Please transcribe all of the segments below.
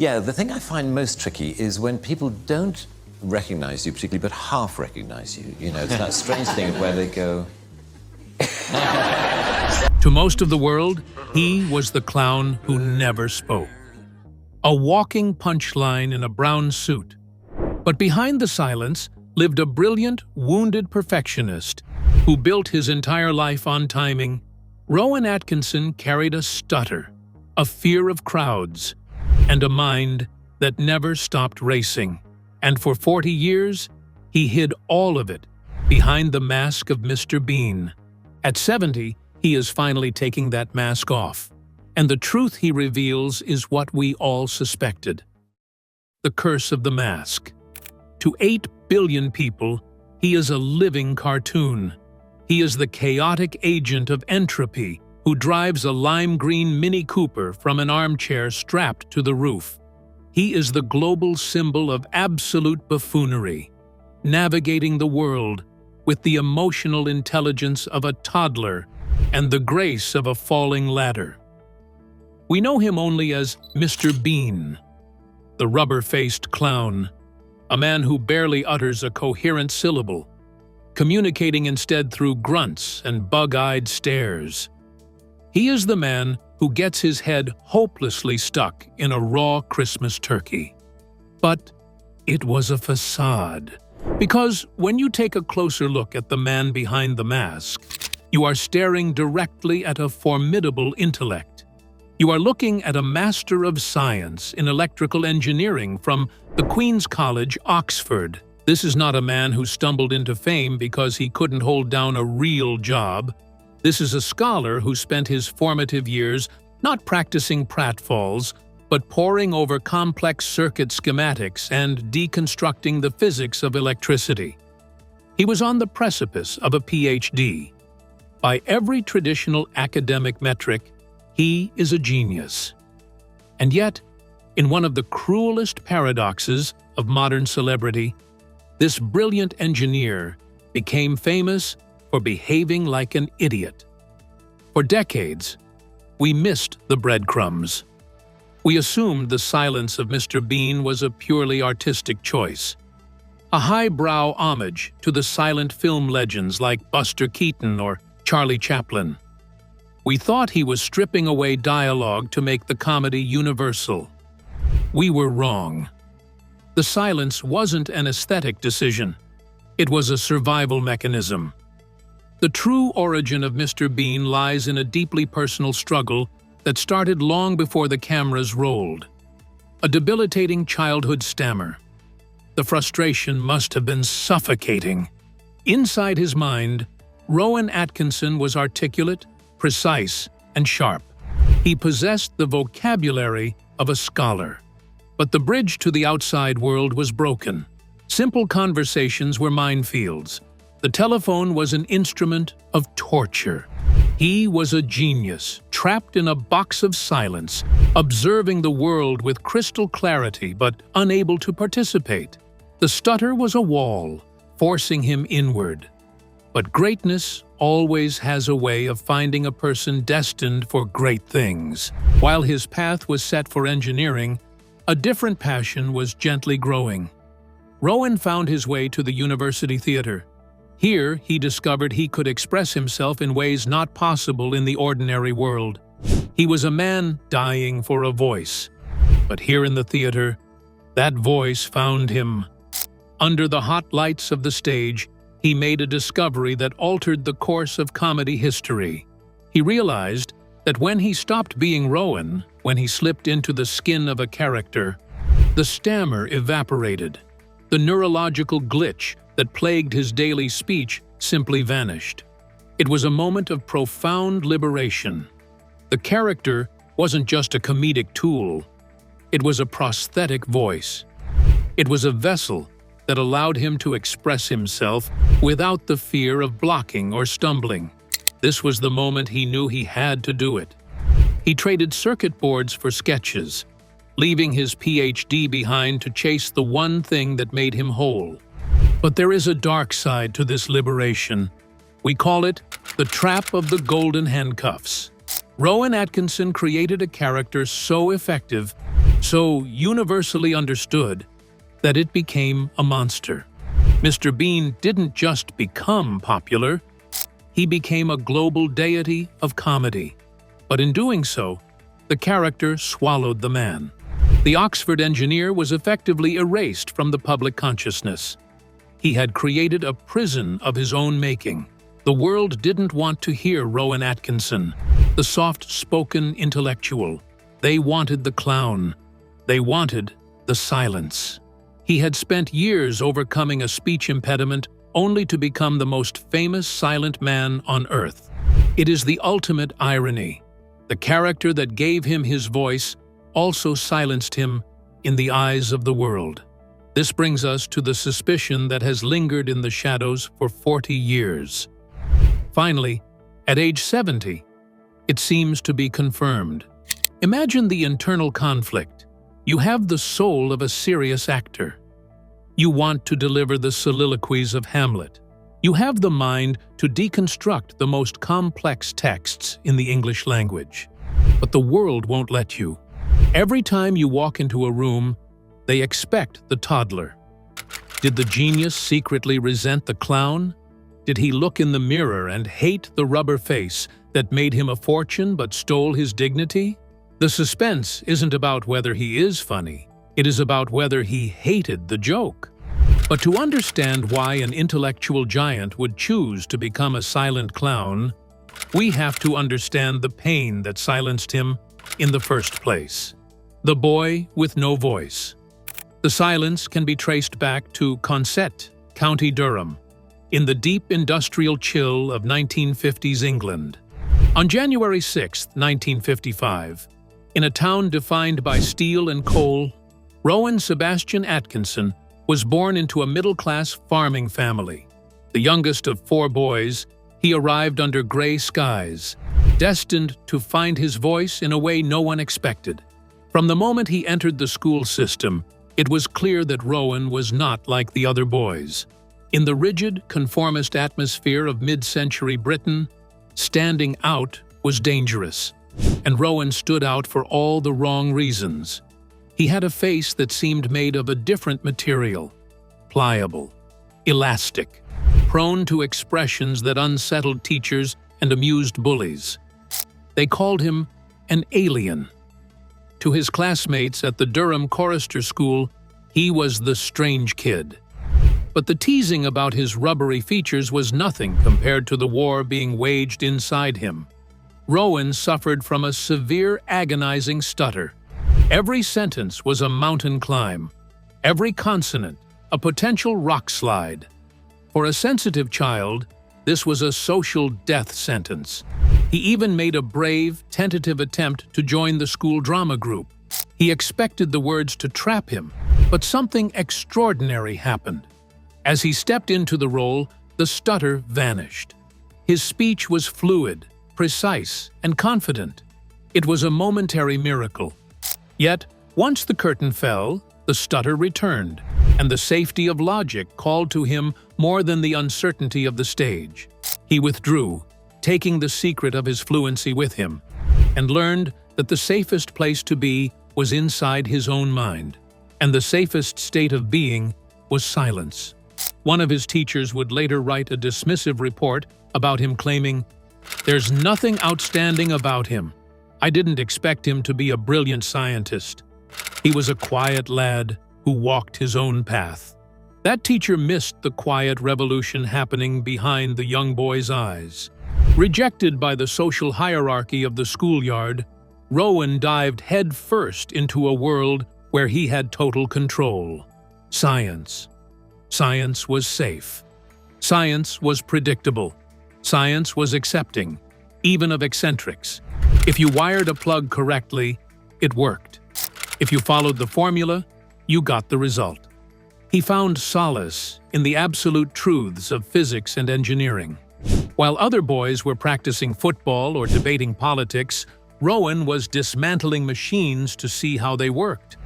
Yeah, the thing I find most tricky is when people don't recognize you particularly, but half recognize you. You know, it's that strange thing where they go... To most of the world, he was the clown who never spoke. A walking punchline in a brown suit. But behind the silence lived a brilliant, wounded perfectionist who built his entire life on timing. Rowan Atkinson carried a stutter, a fear of crowds, and a mind that never stopped racing. And for 40 years, he hid all of it behind the mask of Mr. Bean. At 70, he is finally taking that mask off, and the truth he reveals is what we all suspected. The curse of the mask. To 8 billion people, he is a living cartoon. He is the chaotic agent of entropy who drives a lime green Mini Cooper from an armchair strapped to the roof. He is the global symbol of absolute buffoonery, navigating the world with the emotional intelligence of a toddler and the grace of a falling ladder. We know him only as Mr. Bean, the rubber-faced clown, a man who barely utters a coherent syllable, communicating instead through grunts and bug-eyed stares. He is the man who gets his head hopelessly stuck in a raw Christmas turkey. But it was a facade, because when you take a closer look at the man behind the mask, you are staring directly at a formidable intellect. You are looking at a master of science in electrical engineering from the Queen's College, Oxford. This is not a man who stumbled into fame because he couldn't hold down a real job. This is a scholar who spent his formative years not practicing pratfalls, but poring over complex circuit schematics and deconstructing the physics of electricity. He was on the precipice of a PhD. By every traditional academic metric, he is a genius. And yet, in one of the cruelest paradoxes of modern celebrity, this brilliant engineer became famous for behaving like an idiot. For decades, we missed the breadcrumbs. We assumed the silence of Mr. Bean was a purely artistic choice, a highbrow homage to the silent film legends like Buster Keaton or Charlie Chaplin. We thought he was stripping away dialogue to make the comedy universal. We were wrong. The silence wasn't an aesthetic decision. It was a survival mechanism. The true origin of Mr. Bean lies in a deeply personal struggle that started long before the cameras rolled. A debilitating childhood stammer. The frustration must have been suffocating. Inside his mind, Rowan Atkinson was articulate, precise, and sharp. He possessed the vocabulary of a scholar. But the bridge to the outside world was broken. Simple conversations were minefields. The telephone was an instrument of torture. He was a genius, trapped in a box of silence, observing the world with crystal clarity but unable to participate. The stutter was a wall, forcing him inward. But greatness always has a way of finding a person destined for great things. While his path was set for engineering, a different passion was gently growing. Rowan found his way to the university theater. Here, he discovered he could express himself in ways not possible in the ordinary world. He was a man dying for a voice. But here in the theater, that voice found him. Under the hot lights of the stage, he made a discovery that altered the course of comedy history. He realized that when he stopped being Rowan, when he slipped into the skin of a character, the stammer evaporated. The neurological glitch that plagued his daily speech simply vanished. It was a moment of profound liberation. The character wasn't just a comedic tool. It was a prosthetic voice. It was a vessel that allowed him to express himself without the fear of blocking or stumbling. This was the moment he knew he had to do it. He traded circuit boards for sketches, leaving his PhD behind to chase the one thing that made him whole. But there is a dark side to this liberation. We call it the trap of the golden handcuffs. Rowan Atkinson created a character so effective so universally understood that it became a monster. Mr. Bean didn't just become popular, he became a global deity of comedy. But in doing so, the character swallowed the man. The Oxford engineer was effectively erased from the public consciousness. He had created a prison of his own making. The world didn't want to hear Rowan Atkinson, the soft-spoken intellectual. They wanted the clown. They wanted the silence. He had spent years overcoming a speech impediment only to become the most famous silent man on Earth. It is the ultimate irony. The character that gave him his voice also silenced him in the eyes of the world. This brings us to the suspicion that has lingered in the shadows for 40 years. Finally, at age 70, it seems to be confirmed. Imagine the internal conflict. You have the soul of a serious actor. You want to deliver the soliloquies of Hamlet. You have the mind to deconstruct the most complex texts in the English language. But the world won't let you. Every time you walk into a room, they expect the toddler. Did the genius secretly resent the clown? Did he look in the mirror and hate the rubber face that made him a fortune but stole his dignity? The suspense isn't about whether he is funny. It is about whether he hated the joke. But to understand why an intellectual giant would choose to become a silent clown, we have to understand the pain that silenced him in the first place. The boy with no voice. The silence can be traced back to Consett, County Durham, in the deep industrial chill of 1950s England. On January 6, 1955, in a town defined by steel and coal, Rowan Sebastian Atkinson was born into a middle-class farming family. The youngest of 4 boys, he arrived under gray skies, destined to find his voice in a way no one expected. From the moment he entered the school system, it was clear that Rowan was not like the other boys. In the rigid, conformist atmosphere of mid-century Britain, standing out was dangerous, and Rowan stood out for all the wrong reasons. He had a face that seemed made of a different material, pliable, elastic, prone to expressions that unsettled teachers and amused bullies. They called him an alien. To his classmates at the Durham Chorister School, he was the strange kid. But the teasing about his rubbery features was nothing compared to the war being waged inside him. Rowan suffered from a severe, agonizing stutter. Every sentence was a mountain climb. Every consonant, a potential rock slide. For a sensitive child, this was a social death sentence. He even made a brave, tentative attempt to join the school drama group. He expected the words to trap him, but something extraordinary happened. As he stepped into the role, the stutter vanished. His speech was fluid, precise, and confident. It was a momentary miracle. Yet, once the curtain fell, the stutter returned, and the safety of logic called to him more than the uncertainty of the stage. He withdrew, taking the secret of his fluency with him, and learned that the safest place to be was inside his own mind, and the safest state of being was silence. One of his teachers would later write a dismissive report about him claiming, "There's nothing outstanding about him. I didn't expect him to be a brilliant scientist. He was a quiet lad who walked his own path." That teacher missed the quiet revolution happening behind the young boy's eyes. Rejected by the social hierarchy of the schoolyard, Rowan dived headfirst into a world where he had total control. Science. Science was safe. Science was predictable. Science was accepting, even of eccentrics. If you wired a plug correctly, it worked. If you followed the formula, you got the result. He found solace in the absolute truths of physics and engineering. While other boys were practicing football or debating politics, Rowan was dismantling machines to see how they worked.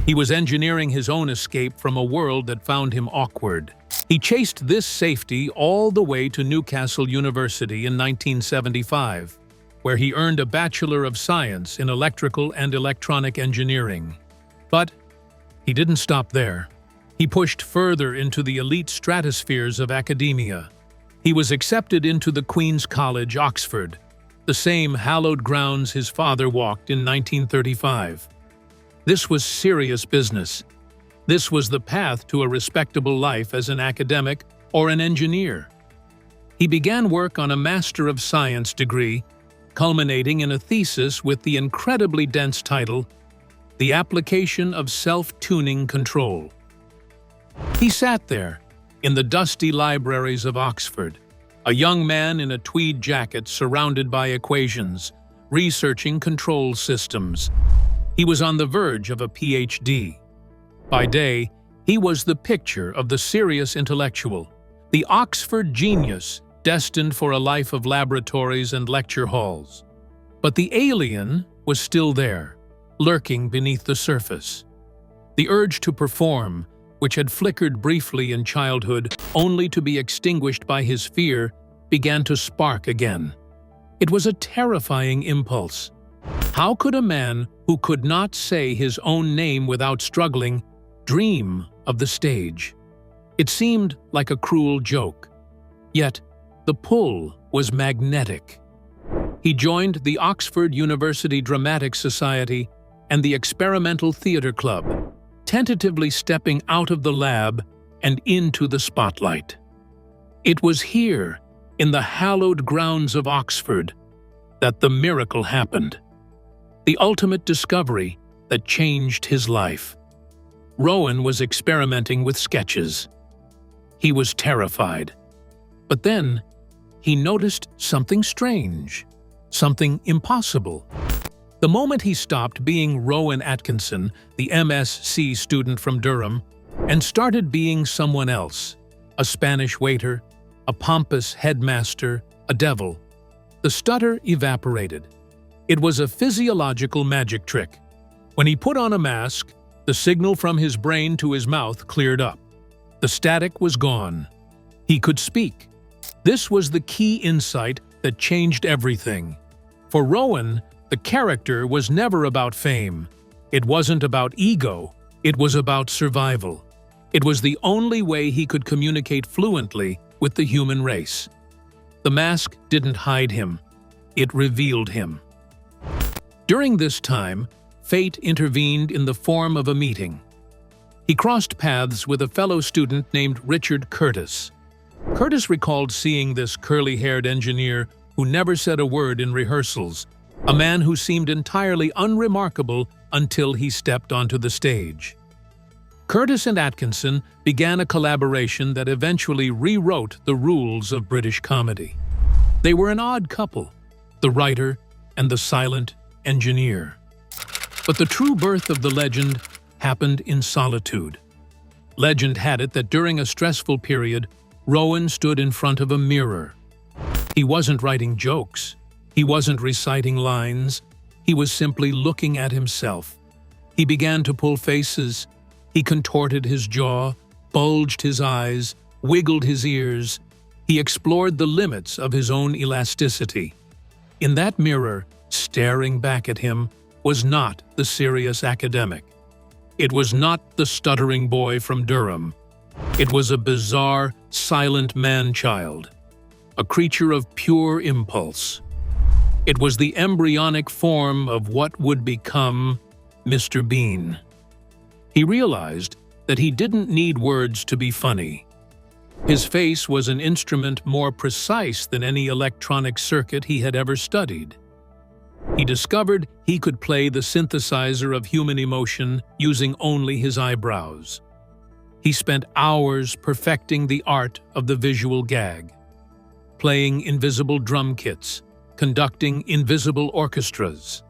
He was engineering his own escape from a world that found him awkward. He chased this safety all the way to Newcastle University in 1975, where he earned a Bachelor of Science in Electrical and Electronic Engineering. But he didn't stop there. He pushed further into the elite stratospheres of academia. He was accepted into the Queen's College, Oxford, the same hallowed grounds his father walked in 1935. This was serious business. This was the path to a respectable life as an academic or an engineer. He began work on a Master of Science degree, culminating in a thesis with the incredibly dense title, The Application of Self-Tuning Control. He sat there, in the dusty libraries of Oxford, a young man in a tweed jacket surrounded by equations, researching control systems. He was on the verge of a PhD. By day, he was the picture of the serious intellectual, the Oxford genius destined for a life of laboratories and lecture halls. But the alien was still there, lurking beneath the surface. The urge to perform, which had flickered briefly in childhood only to be extinguished by his fear, began to spark again. It was a terrifying impulse. How could a man who could not say his own name without struggling dream of the stage? It seemed like a cruel joke. Yet, the pull was magnetic. He joined the Oxford University Dramatic Society and the Experimental Theatre Club, tentatively stepping out of the lab and into the spotlight. It was here, in the hallowed grounds of Oxford, that the miracle happened. The ultimate discovery that changed his life. Rowan was experimenting with sketches. He was terrified. But then, he noticed something strange, something impossible. The moment he stopped being Rowan Atkinson, the MSc student from Durham, and started being someone else, a Spanish waiter, a pompous headmaster, a devil, the stutter evaporated. It was a physiological magic trick. When he put on a mask, the signal from his brain to his mouth cleared up. The static was gone. He could speak. This was the key insight that changed everything. For Rowan, the character was never about fame. It wasn't about ego. It was about survival. It was the only way he could communicate fluently with the human race. The mask didn't hide him. It revealed him. During this time, fate intervened in the form of a meeting. He crossed paths with a fellow student named Richard Curtis. Curtis recalled seeing this curly-haired engineer who never said a word in rehearsals, a man who seemed entirely unremarkable until he stepped onto the stage. Curtis and Atkinson began a collaboration that eventually rewrote the rules of British comedy. They were an odd couple, the writer and the silent engineer. But the true birth of the legend happened in solitude. Legend had it that during a stressful period, Rowan stood in front of a mirror. He wasn't writing jokes. He wasn't reciting lines. He was simply looking at himself. He began to pull faces. He contorted his jaw, bulged his eyes, wiggled his ears. He explored the limits of his own elasticity. In that mirror, staring back at him, was not the serious academic. It was not the stuttering boy from Durham. It was a bizarre, silent man-child, a creature of pure impulse. It was the embryonic form of what would become Mr. Bean. He realized that he didn't need words to be funny. His face was an instrument more precise than any electronic circuit he had ever studied. He discovered he could play the synthesizer of human emotion using only his eyebrows. He spent hours perfecting the art of the visual gag, playing invisible drum kits, conducting invisible orchestras.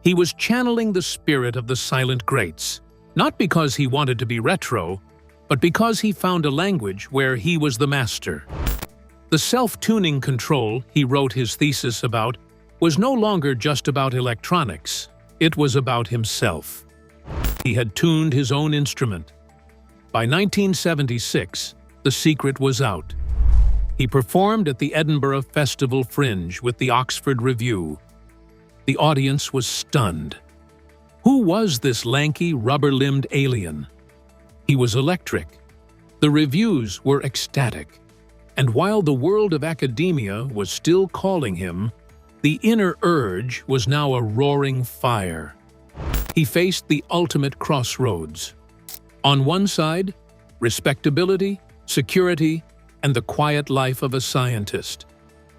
He was channeling the spirit of the silent greats, not because he wanted to be retro, but because he found a language where he was the master. The self-tuning control he wrote his thesis about was no longer just about electronics. It was about himself. He had tuned his own instrument. By 1976, the secret was out. He performed at the Edinburgh Festival Fringe with the Oxford Review. The audience was stunned. Who was this lanky, rubber-limbed alien? He was electric. The reviews were ecstatic. And while the world of academia was still calling him, the inner urge was now a roaring fire. He faced the ultimate crossroads. On one side, respectability, security, and the quiet life of a scientist.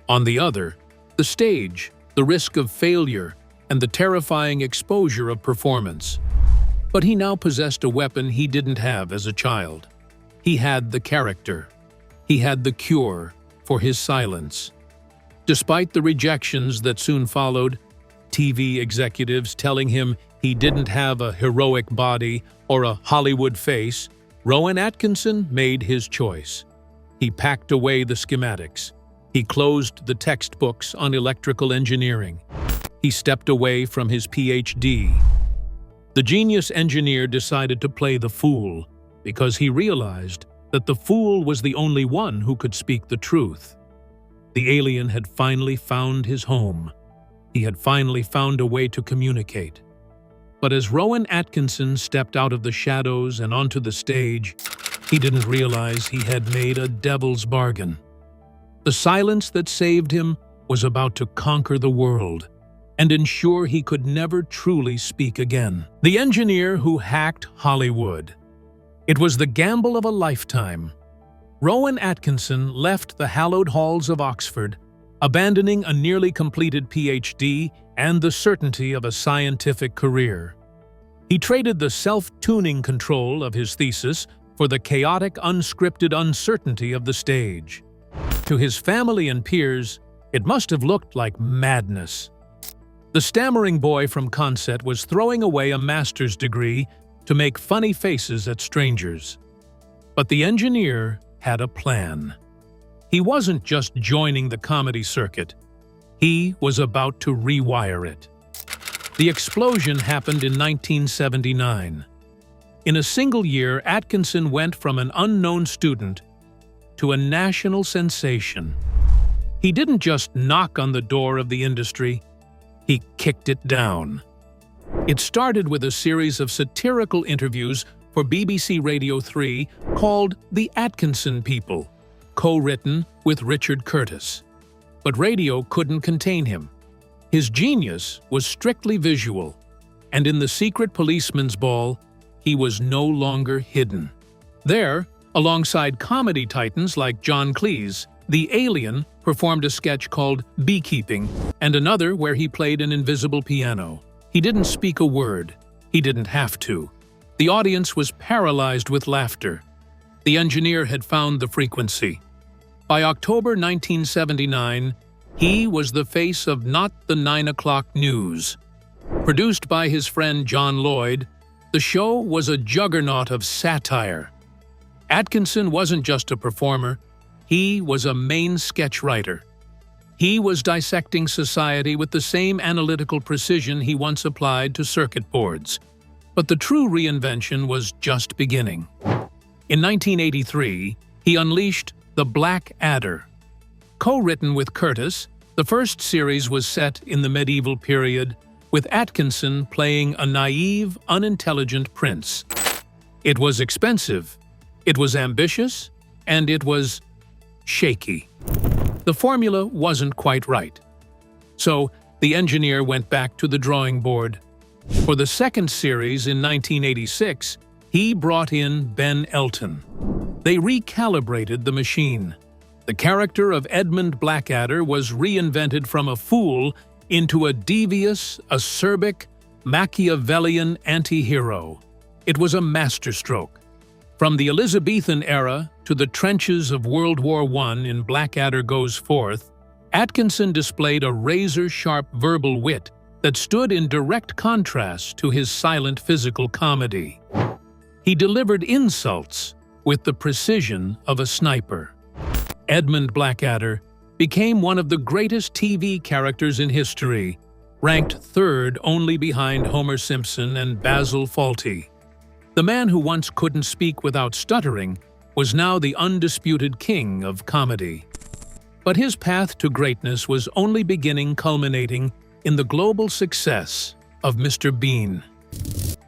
On the other, the stage, the risk of failure, and the terrifying exposure of performance. But he now possessed a weapon he didn't have as a child. He had the character. He had the cure for his silence. Despite the rejections that soon followed, TV executives telling him he didn't have a heroic body or a Hollywood face, Rowan Atkinson made his choice. He packed away the schematics. He closed the textbooks on electrical engineering. He stepped away from his PhD. The genius engineer decided to play the fool because he realized that the fool was the only one who could speak the truth. The alien had finally found his home. He had finally found a way to communicate. But as Rowan Atkinson stepped out of the shadows and onto the stage, he didn't realize he had made a devil's bargain. The silence that saved him was about to conquer the world and ensure he could never truly speak again. The engineer who hacked Hollywood. It was the gamble of a lifetime. Rowan Atkinson left the hallowed halls of Oxford, abandoning a nearly completed PhD and the certainty of a scientific career. He traded the self-tuning control of his thesis for the chaotic, unscripted uncertainty of the stage. To his family and peers, it must have looked like madness. The stammering boy from Consett was throwing away a master's degree to make funny faces at strangers. But the engineer had a plan. He wasn't just joining the comedy circuit. He was about to rewire it. The explosion happened in 1979. In a single year, Atkinson went from an unknown student to a national sensation. He didn't just knock on the door of the industry, he kicked it down. It started with a series of satirical interviews for BBC Radio 3 called The Atkinson People, co-written with Richard Curtis. But radio couldn't contain him. His genius was strictly visual, and in the secret policeman's ball, he was no longer hidden. There, alongside comedy titans like John Cleese, the alien performed a sketch called Beekeeping and another where he played an invisible piano. He didn't speak a word. He didn't have to. The audience was paralyzed with laughter. The engineer had found the frequency. By October 1979, he was the face of Not the 9 O'Clock News. Produced by his friend John Lloyd, the show was a juggernaut of satire. Atkinson wasn't just a performer, he was a main sketch writer. He was dissecting society with the same analytical precision he once applied to circuit boards. But the true reinvention was just beginning. In 1983, he unleashed The Black Adder. Co-written with Curtis, the first series was set in the medieval period, with Atkinson playing a naive, unintelligent prince. It was expensive, it was ambitious, and it was shaky. The formula wasn't quite right. So, the engineer went back to the drawing board. For the second series in 1986, he brought in Ben Elton. They recalibrated the machine. The character of Edmund Blackadder was reinvented from a fool into a devious, acerbic, Machiavellian anti-hero. It was a masterstroke. From the Elizabethan era to the trenches of World War I in Blackadder Goes Forth, Atkinson displayed a razor-sharp verbal wit that stood in direct contrast to his silent physical comedy. He delivered insults with the precision of a sniper. Edmund Blackadder became one of the greatest TV characters in history, ranked third only behind Homer Simpson and Basil Fawlty. The man who once couldn't speak without stuttering was now the undisputed king of comedy. But his path to greatness was only beginning, culminating in the global success of Mr. Bean.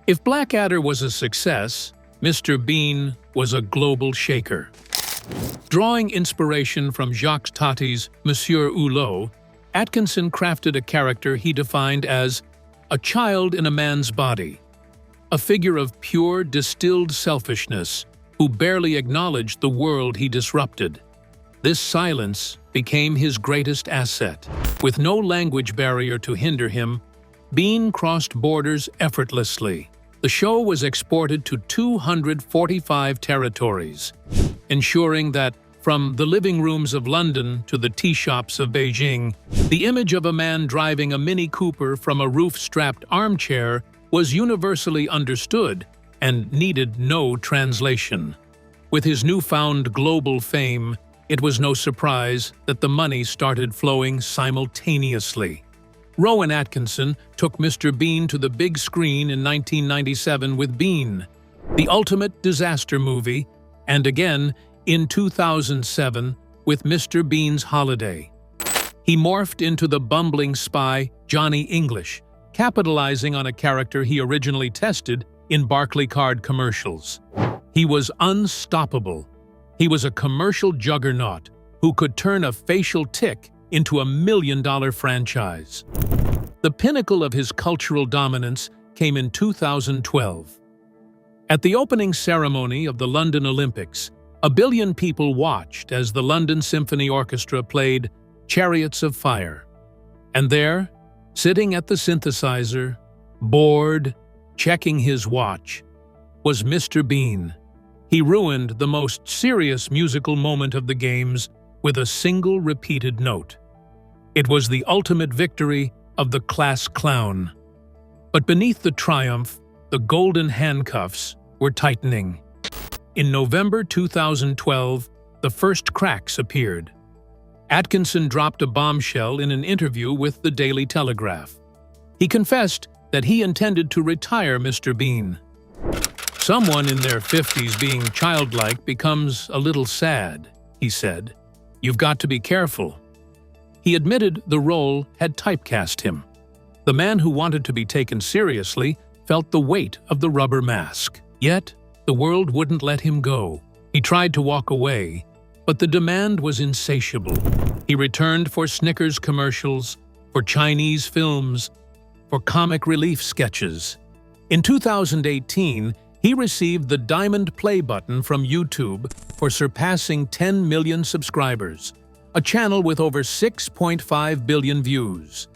If Blackadder was a success, Mr. Bean was a global shaker. Drawing inspiration from Jacques Tati's Monsieur Hulot, Atkinson crafted a character he defined as a child in a man's body, a figure of pure, distilled selfishness who barely acknowledged the world he disrupted. This silence became his greatest asset. With no language barrier to hinder him, Bean crossed borders effortlessly. The show was exported to 245 territories, ensuring that, from the living rooms of London to the tea shops of Beijing, the image of a man driving a Mini Cooper from a roof-strapped armchair was universally understood and needed no translation. With his newfound global fame, it was no surprise that the money started flowing simultaneously. Rowan Atkinson took Mr. Bean to the big screen in 1997 with Bean, the ultimate disaster movie, and again in 2007 with Mr. Bean's Holiday. He morphed into the bumbling spy Johnny English, capitalizing on a character he originally tested in Barclaycard commercials. He was unstoppable. He was a commercial juggernaut who could turn a facial tic into $1 million franchise. The pinnacle of his cultural dominance came in 2012. At the opening ceremony of the London Olympics, 1 billion people watched as the London Symphony Orchestra played Chariots of Fire. And there, sitting at the synthesizer, bored, checking his watch, was Mr. Bean. He ruined the most serious musical moment of the games with a single repeated note. It was the ultimate victory of the class clown. But beneath the triumph, the golden handcuffs were tightening. In November 2012, the first cracks appeared. Atkinson dropped a bombshell in an interview with the Daily Telegraph. He confessed that he intended to retire Mr. Bean. "Someone in their 50s being childlike becomes a little sad," he said. "You've got to be careful." He admitted the role had typecast him. The man who wanted to be taken seriously felt the weight of the rubber mask. Yet, the world wouldn't let him go. He tried to walk away, but the demand was insatiable. He returned for Snickers commercials, for Chinese films, for comic relief sketches. In 2018, he received the Diamond Play button from YouTube for surpassing 10 million subscribers, a channel with over 6.5 billion views.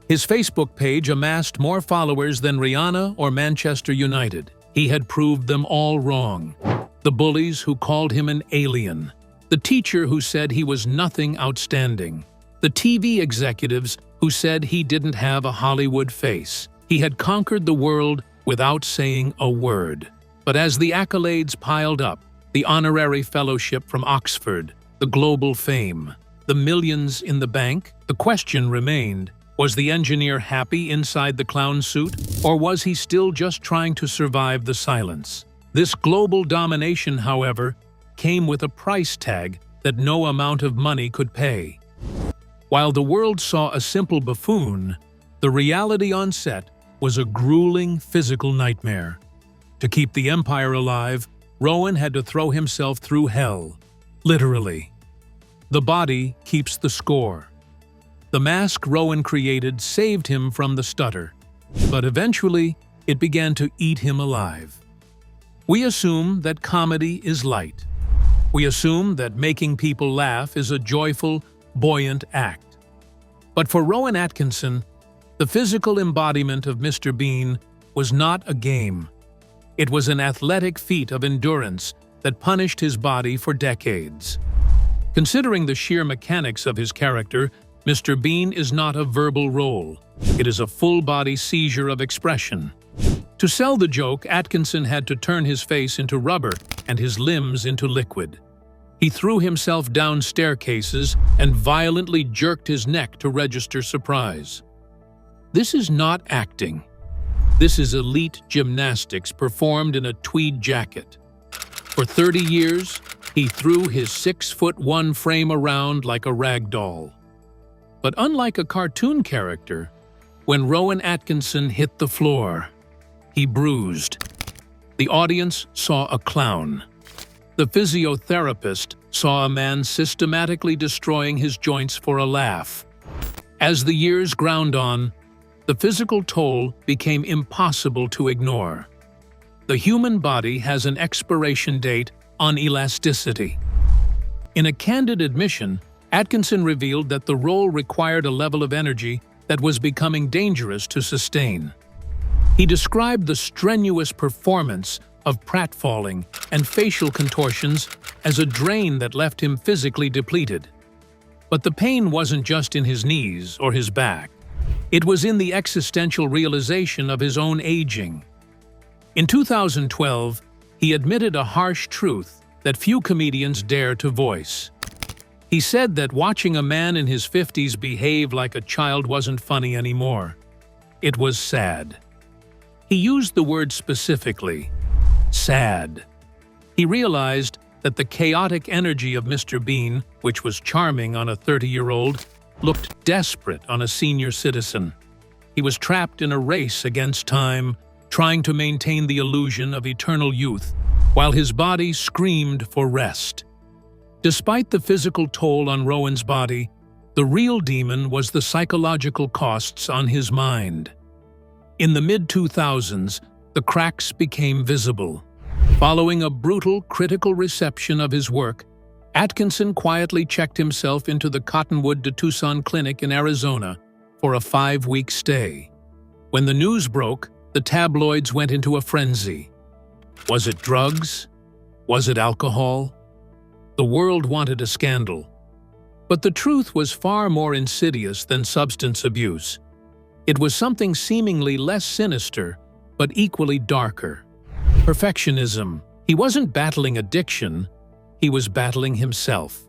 His Facebook page amassed more followers than Rihanna or Manchester United. He had proved them all wrong. The bullies who called him an alien. The teacher who said he was nothing outstanding. The TV executives who said he didn't have a Hollywood face. He had conquered the world without saying a word. But as the accolades piled up, the honorary fellowship from Oxford, the global fame, the millions in the bank, the question remained, was the engineer happy inside the clown suit, or was he still just trying to survive the silence? This global domination, however, came with a price tag that no amount of money could pay. While the world saw a simple buffoon, the reality on set was a grueling physical nightmare. To keep the empire alive, Rowan had to throw himself through hell, literally. The body keeps the score. The mask Rowan created saved him from the stutter, but eventually it began to eat him alive. We assume that comedy is light. We assume that making people laugh is a joyful, buoyant act. But for Rowan Atkinson, the physical embodiment of Mr. Bean was not a game. It was an athletic feat of endurance that punished his body for decades. Considering the sheer mechanics of his character, Mr. Bean is not a verbal role. It is a full-body seizure of expression. To sell the joke, Atkinson had to turn his face into rubber and his limbs into liquid. He threw himself down staircases and violently jerked his neck to register surprise. This is not acting. This is elite gymnastics performed in a tweed jacket. For 30 years, he threw his 6'1" frame around like a rag doll. But unlike a cartoon character, when Rowan Atkinson hit the floor, he bruised. The audience saw a clown. The physiotherapist saw a man systematically destroying his joints for a laugh. As the years ground on, the physical toll became impossible to ignore. The human body has an expiration date on elasticity. In a candid admission, Atkinson revealed that the role required a level of energy that was becoming dangerous to sustain. He described the strenuous performance of pratfalling and facial contortions as a drain that left him physically depleted. But the pain wasn't just in his knees or his back. It was in the existential realization of his own aging. In 2012, he admitted a harsh truth that few comedians dare to voice. He said that watching a man in his 50s behave like a child wasn't funny anymore. It was sad. He used the word specifically, sad. He realized that the chaotic energy of Mr. Bean, which was charming on a 30-year-old, looked desperate on a senior citizen. He was trapped in a race against time, trying to maintain the illusion of eternal youth, while his body screamed for rest. Despite the physical toll on Rowan's body, the real demon was the psychological costs on his mind. In the mid-2000s, the cracks became visible. Following a brutal, critical reception of his work, Atkinson quietly checked himself into the Cottonwood to Tucson clinic in Arizona for a 5-week stay. When the news broke, the tabloids went into a frenzy. Was it drugs? Was it alcohol? The world wanted a scandal. But the truth was far more insidious than substance abuse. It was something seemingly less sinister, but equally darker. Perfectionism. He wasn't battling addiction, he was battling himself.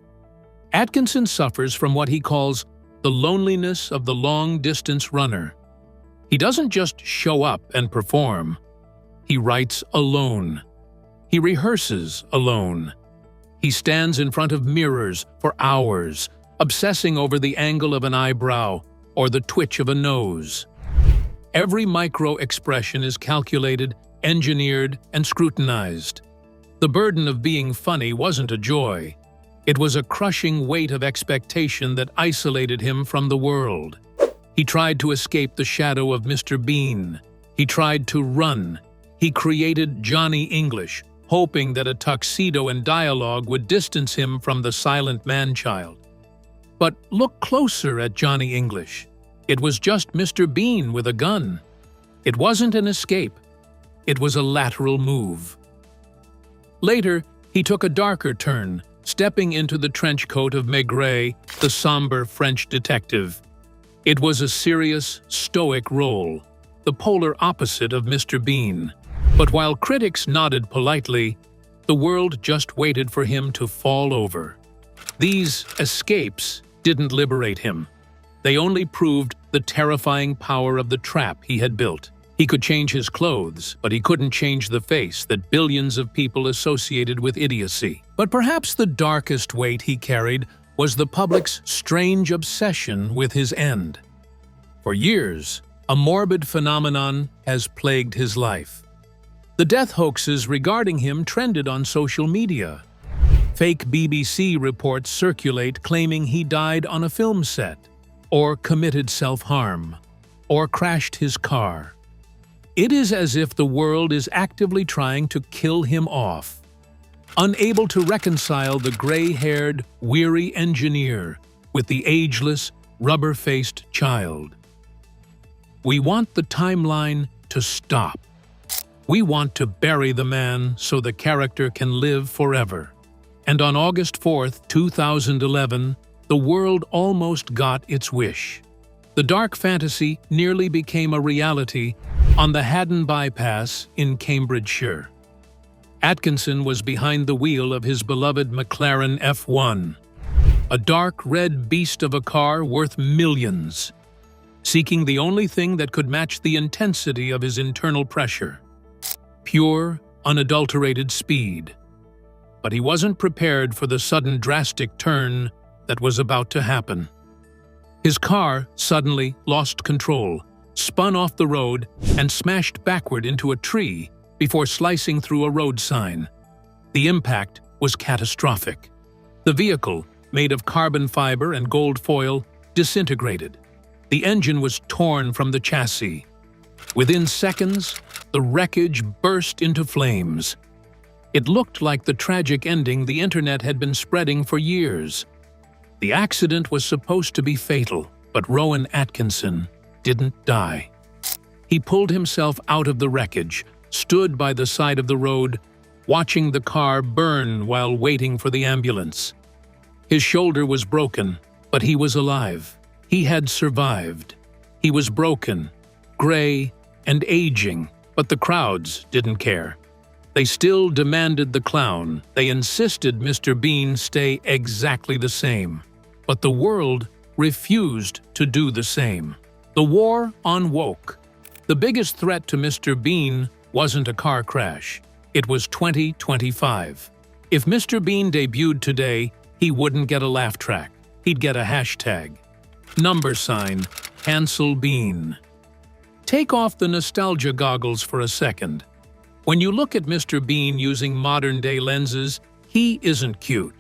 Atkinson suffers from what he calls the loneliness of the long-distance runner. He doesn't just show up and perform. He writes alone. He rehearses alone. He stands in front of mirrors for hours, obsessing over the angle of an eyebrow or the twitch of a nose. Every micro-expression is calculated, engineered, and scrutinized. The burden of being funny wasn't a joy. It was a crushing weight of expectation that isolated him from the world. He tried to escape the shadow of Mr. Bean. He tried to run. He created Johnny English, hoping that a tuxedo and dialogue would distance him from the silent man-child. But look closer at Johnny English. It was just Mr. Bean with a gun. It wasn't an escape. It was a lateral move. Later, he took a darker turn, stepping into the trench coat of Maigret, the somber French detective. It was a serious, stoic role, the polar opposite of Mr. Bean. But while critics nodded politely, the world just waited for him to fall over. These escapes didn't liberate him. They only proved the terrifying power of the trap he had built. He could change his clothes, but he couldn't change the face that billions of people associated with idiocy. But perhaps the darkest weight he carried was the public's strange obsession with his end. For years, a morbid phenomenon has plagued his life. The death hoaxes regarding him trended on social media. Fake BBC reports circulate claiming he died on a film set, or committed self-harm, or crashed his car. It is as if the world is actively trying to kill him off. Unable to reconcile the gray-haired, weary engineer with the ageless, rubber-faced child. We want the timeline to stop. We want to bury the man so the character can live forever. And on August 4th, 2011, the world almost got its wish. The dark fantasy nearly became a reality on the Haddon Bypass in Cambridgeshire. Atkinson was behind the wheel of his beloved McLaren F1, a dark red beast of a car worth millions, seeking the only thing that could match the intensity of his internal pressure: pure, unadulterated speed. But he wasn't prepared for the sudden drastic turn that was about to happen. His car suddenly lost control, spun off the road and smashed backward into a tree before slicing through a road sign. The impact was catastrophic. The vehicle, made of carbon fiber and gold foil, disintegrated. The engine was torn from the chassis. Within seconds, the wreckage burst into flames. It looked like the tragic ending the internet had been spreading for years. The accident was supposed to be fatal, but Rowan Atkinson didn't die. He pulled himself out of the wreckage, stood by the side of the road, watching the car burn while waiting for the ambulance. His shoulder was broken, but he was alive. He had survived. He was broken, gray, and aging, but the crowds didn't care. They still demanded the clown. They insisted Mr. Bean stay exactly the same. But the world refused to do the same. The war on woke. The biggest threat to Mr. Bean wasn't a car crash. It was 2025. If Mr. Bean debuted today, he wouldn't get a laugh track. He'd get a hashtag. Number sign, Cancel Bean. Take off the nostalgia goggles for a second. When you look at Mr. Bean using modern-day lenses, he isn't cute.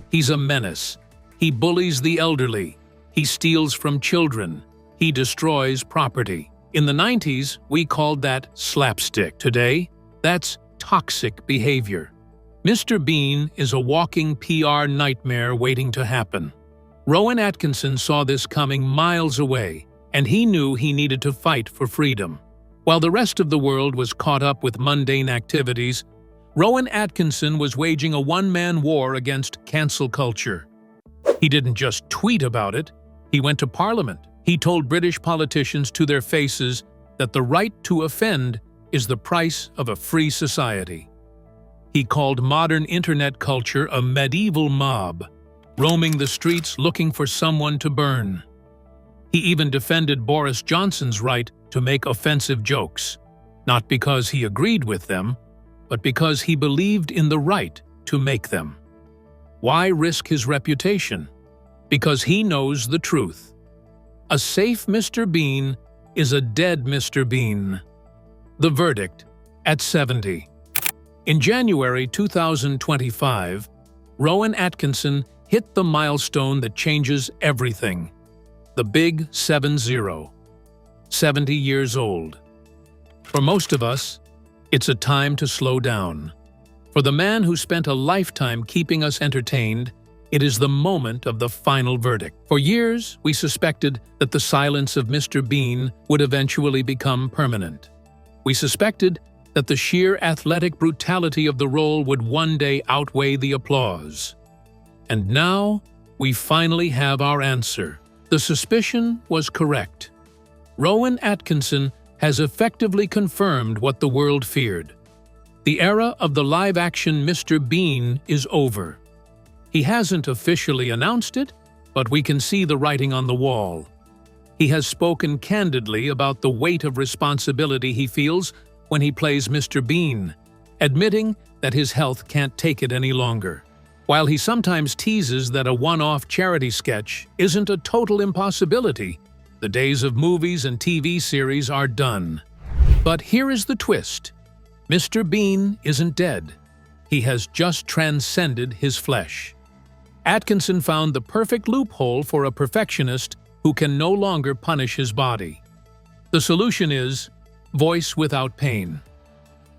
He's a menace. He bullies the elderly. He steals from children. He destroys property. In the 90s, we called that slapstick. Today, that's toxic behavior. Mr. Bean is a walking PR nightmare waiting to happen. Rowan Atkinson saw this coming miles away, and he knew he needed to fight for freedom. While the rest of the world was caught up with mundane activities, Rowan Atkinson was waging a one-man war against cancel culture. He didn't just tweet about it, he went to Parliament. He told British politicians to their faces that the right to offend is the price of a free society. He called modern internet culture a medieval mob, roaming the streets looking for someone to burn. He even defended Boris Johnson's right to make offensive jokes, not because he agreed with them, but because he believed in the right to make them. Why risk his reputation? Because he knows the truth. A safe Mr. Bean is a dead Mr. Bean. The verdict, at 70. In January 2025, Rowan Atkinson hit the milestone that changes everything. The big 70. 70 years old. For most of us, it's a time to slow down. For the man who spent a lifetime keeping us entertained, it is the moment of the final verdict. For years, we suspected that the silence of Mr. Bean would eventually become permanent. We suspected that the sheer athletic brutality of the role would one day outweigh the applause. And now, we finally have our answer. The suspicion was correct. Rowan Atkinson has effectively confirmed what the world feared. The era of the live-action Mr. Bean is over. He hasn't officially announced it, but we can see the writing on the wall. He has spoken candidly about the weight of responsibility he feels when he plays Mr. Bean, admitting that his health can't take it any longer. While he sometimes teases that a one-off charity sketch isn't a total impossibility, the days of movies and TV series are done. But here is the twist. Mr. Bean isn't dead. He has just transcended his flesh. Atkinson found the perfect loophole for a perfectionist who can no longer punish his body. The solution is voice without pain.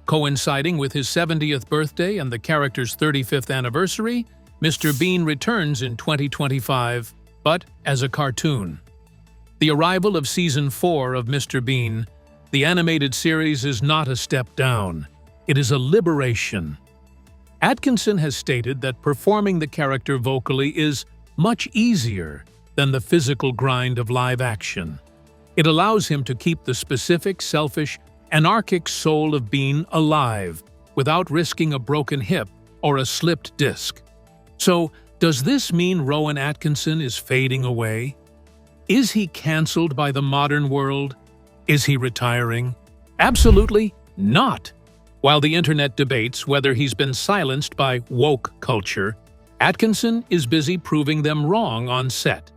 Coinciding with his 70th birthday and the character's 35th anniversary, Mr. Bean returns in 2025, but as a cartoon. The arrival of Season 4 of Mr. Bean, the animated series, is not a step down. It is a liberation. Atkinson has stated that performing the character vocally is much easier than the physical grind of live action. It allows him to keep the specific, selfish, anarchic soul of Bean alive without risking a broken hip or a slipped disc. So, does this mean Rowan Atkinson is fading away? Is he cancelled by the modern world? Is he retiring? Absolutely not! While the internet debates whether he's been silenced by woke culture, Atkinson is busy proving them wrong on set.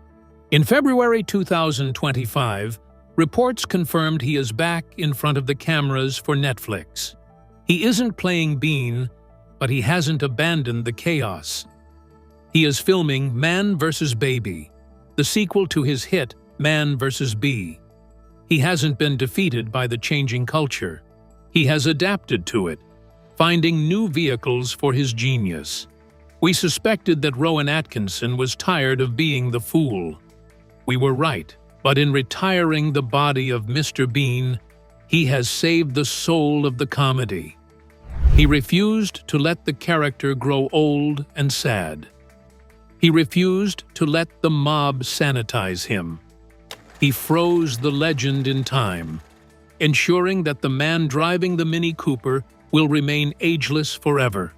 In February 2025, Reports confirmed he is back in front of the cameras for Netflix. He isn't playing Bean, but he hasn't abandoned the chaos. He is filming Man vs. Baby, the sequel to his hit Man vs. Bee. He hasn't been defeated by the changing culture. He has adapted to it, finding new vehicles for his genius. We suspected that Rowan Atkinson was tired of being the fool. We were right, but in retiring the body of Mr. Bean, he has saved the soul of the comedy. He refused to let the character grow old and sad. He refused to let the mob sanitize him. He froze the legend in time, ensuring that the man driving the Mini Cooper will remain ageless forever.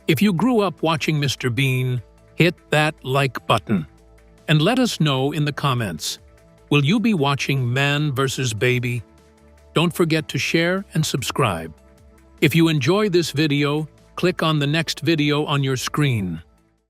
If you grew up watching Mr. Bean, hit that like button. And let us know in the comments, will you be watching Man vs. Baby? Don't forget to share and subscribe. If you enjoy this video, click on the next video on your screen.